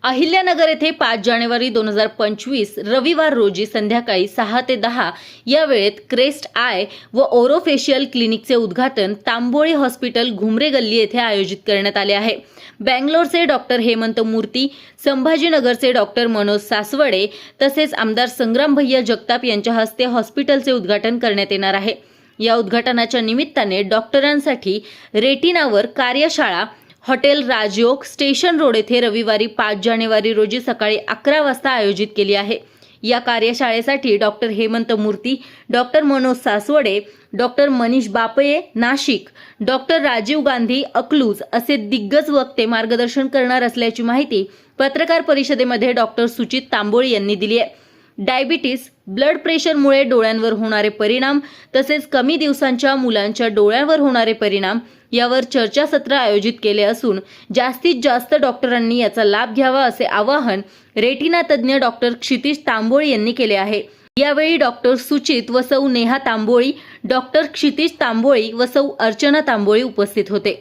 अहिल्यानगर येथे 5 जानेवारी 2025 रविवार रोजी संध्याकाळी 6 ते 10 या वेळेत क्रेस्ट आय व ओरोफेशियल क्लिनिकचे उद्घाटन तांबोळी हॉस्पिटल घुमरे गल्ली येथे आयोजित करण्यात आले आहे। बँगलोरचे डॉक्टर हेमंत मूर्ती, संभाजीनगरचे डॉक्टर मनोज सासवडे तसेच आमदार संग्राम भैया जगताप यांच्या हस्ते हॉस्पिटलचे उद्घाटन करण्यात येणार आहे। या उद्घाटनाच्या निमित्ताने डॉक्टरांसाठी रेटिनावर कार्यशाळा हॉटेल राजयोग स्टेशन रोड येथे रविवारी 5 जानेवारी रोजी सकाळी 11 वाजता आयोजित केली आहे। या कार्यशाळेसाठी doctor Hemant Murthy, doctor Manoj Saswade, doctor Manish Bapaye Nashik, doctor Rajiv Gandhi Akluj असे दिग्गज वक्ते मार्गदर्शन करणार असल्याची माहिती पत्रकार परिषदेमध्ये डॉक्टर सुचित तांबोळी यांनी दिली आहे। डायबिटीस, ब्लड प्रेशरमुळे डोळ्यांवर होणारे परिणाम तसेच कमी दिवसांच्या मुलांच्या डोळ्यांवर होणारे परिणाम यावर चर्चासत्र आयोजित केले असून जास्तीत जास्त डॉक्टरांनी याचा लाभ घ्यावा असे आवाहन रेटिना तज्ज्ञ डॉक्टर क्षितिज तांबोळी यांनी केले आहे। यावेळी डॉक्टर सुचित व सौ नेहा तांबोळी, डॉक्टर क्षितिज तांबोळी व सौ अर्चना तांबोळी उपस्थित होते।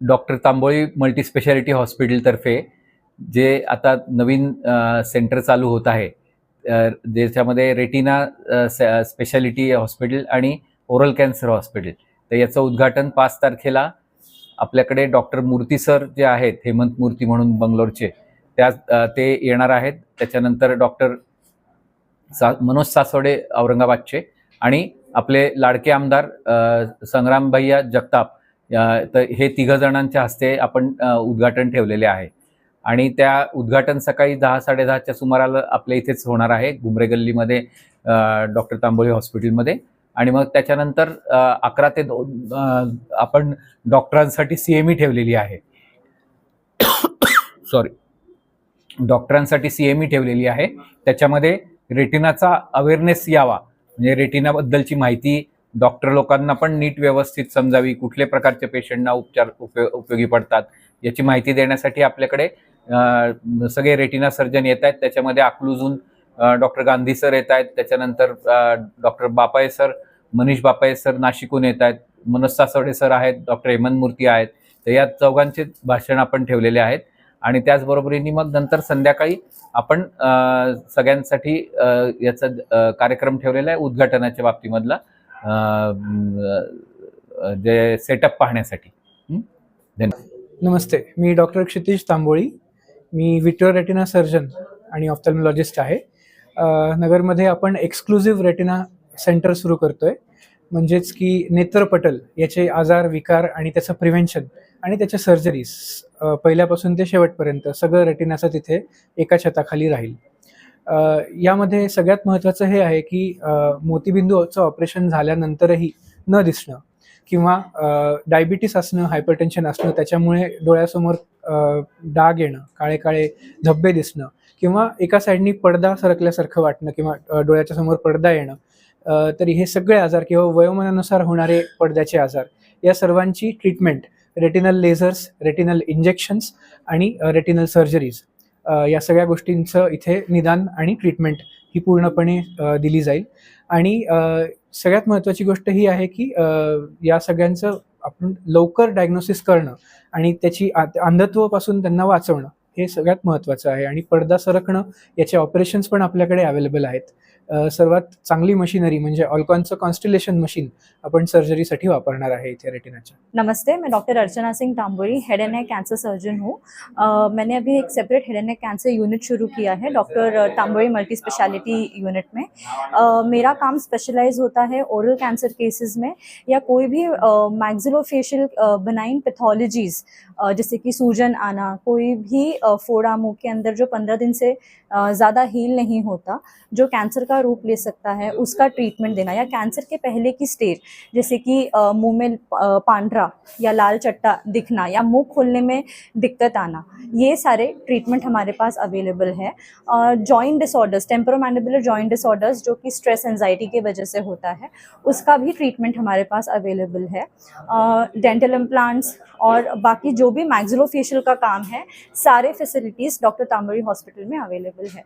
Doctor Tamboli multi speciality hospital तर्फे जे आता नवीन सेंटर चालू होत आहे, ज्याच्यामध्ये रेटिना स्पेशालिटी हॉस्पिटल आणि ओरल कॅन्सर हॉस्पिटल, तर याचं उद्घाटन 5 तारखेला आपल्याकडे डॉक्टर मूर्ती सर जे आहेत, हेमंत मूर्ती म्हणून बंगलोरचे, ते येणार आहेत। त्याच्यानंतर डॉक्टर मनोज सासवडे औरंगाबादचे आणि आपले लाडके आमदार संग्राम भैया जगताप, तर हे 3 जणांच्या हस्ते आपण उद्घाटन ठेवलेले आहे। आणि त्या उद्घाटन सकाळी 10-10:30च्या सुमाराला आपल्या इथेच होणार आहे, घुमरे गल्लीमध्ये डॉक्टर तांबोळी हॉस्पिटलमध्ये। आणि मग त्याच्यानंतर 11 ते 2 आपण डॉक्टरांसाठी CME ठेवलेली आहे। डॉक्टरांसाठी CME ठेवलेली आहे। त्याच्यामध्ये रेटिनाचा अवेअरनेस यावा, म्हणजे रेटिनाबद्दलची माहिती डॉक्टर लोकांना पण नीट व्यवस्थित समजावी, कुठल्या प्रकारचे पेशंटना उपचार उपयोगी पडतात याची माहिती देण्यासाठी आपल्याकडे सगळे रेटिना सर्जन येत आहेत। त्याच्यामध्ये अकलूजहून डॉक्टर गांधी सर येत आहेत, त्याच्यानंतर डॉक्टर बापाये सर, मनीष बापाये सर नाशिकहून येत आहेत, मनोज सासवडे सर आहेत, डॉक्टर हेमंत मूर्ती आहेत। तर या 4घांचे भाषण आपण ठेवलेले आहेत। आणि त्याचबरोबरीने मग नंतर संध्याकाळी आपण सगळ्यांसाठी याचा कार्यक्रम ठेवलेला आहे उद्घाटनाच्या बाबतीमधला, जे सेटअप पाहण्यासाठी। धन्यवाद। नमस्ते, मी डॉक्टर क्षितिज तांबोळी, मी विट्रो रेटिना सर्जन आणि ऑफ्थॅल्मॉलॉजिस्ट आहे। नगरमध्ये आपण एक्सक्लुझिव्ह रेटिना सेंटर सुरू करतोय, म्हणजेच की नेत्रपटल याचे आजार, विकार आणि त्याचं प्रिव्हेन्शन आणि त्याच्या सर्जरीज पहिल्यापासून ते शेवटपर्यंत सगळं रेटिनाचं तिथे एका छताखाली राहील। यामध्ये सगळ्यात महत्त्वाचं हे आहे की मोतीबिंदूचं ऑपरेशन झाल्यानंतरही न दिसणं किंवा डायबिटीस असणं, हायपरटेन्शन असणं, त्याच्यामुळे डोळ्यासमोर डाग येणं, काळे काळे धब्बे दिसणं किंवा एका साईडनी पडदा सरकल्यासारखं वाटणं किंवा डोळ्याच्या समोर पडदा येणं, तरी हे सगळे आजार किंवा वयोमानानुसार होणारे पडद्याचे आजार, या सर्वांची treatment retinal lasers, retinal injections आणि रेटिनल सर्जरीज, या सगळ्या गोष्टींचं इथे निदान आणि ट्रीटमेंट ही पूर्णपणे दिली जाईल। आणि सगळ्यात महत्त्वाची गोष्ट ही आहे की या सगळ्यांचं आपण लवकर डायग्नोसिस करणं आणि त्याची अंधत्वापासून त्यांना वाचवणं हे सगळ्यात महत्त्वाचं आहे। आणि पडदा सरकणं याचे ऑपरेशन्स पण आपल्याकडे अवेलेबल आहेत। सर्वात चांगली मशीनरी म्हणजे ऑल्कॉनचं कॉन्स्टेलेशन मशीन आपण सर्जरीसाठी वापरणार आहे इथे रेटिनाच्या। नमस्ते, मैं doctor Archana Singh Tamboli, head and neck cancer surgeon हूँ। मैंने अभी एक separate head and neck cancer unit शुरू किया है doctor Tamboli multi speciality unit में। मेरा काम स्पेशलाइज होता है ओरल कैंसर केसेस में या कोई भी मैक्सिलोफेशियल बनाइन पैथोलॉजीज, जैसे कि सूजन आना, कोई भी फोड़ा मुंह के अंदर जो 15 दिन से ज़्यादा हील नहीं होता, जो कैंसर का रूप ले सकता है, उसका ट्रीटमेंट देना, या कैंसर के पहले की स्टेज जैसे कि मुंह में पांड्रा या लाल चट्टा दिखना या मुंह खोलने में दिक्कत आना, ये सारे ट्रीटमेंट हमारे पास अवेलेबल है। Joint disorders, temporomandibular joint disorders जो कि स्ट्रेस एंजाइटी की वजह से होता है, उसका भी ट्रीटमेंट हमारे पास अवेलेबल है। डेंटल इम्प्लांट्स और बाकी जो भी मैक्सिलोफेशियल का काम है, सारे फैसिलिटीज़ डॉक्टर तांबोळी हॉस्पिटल में अवेलेबल है।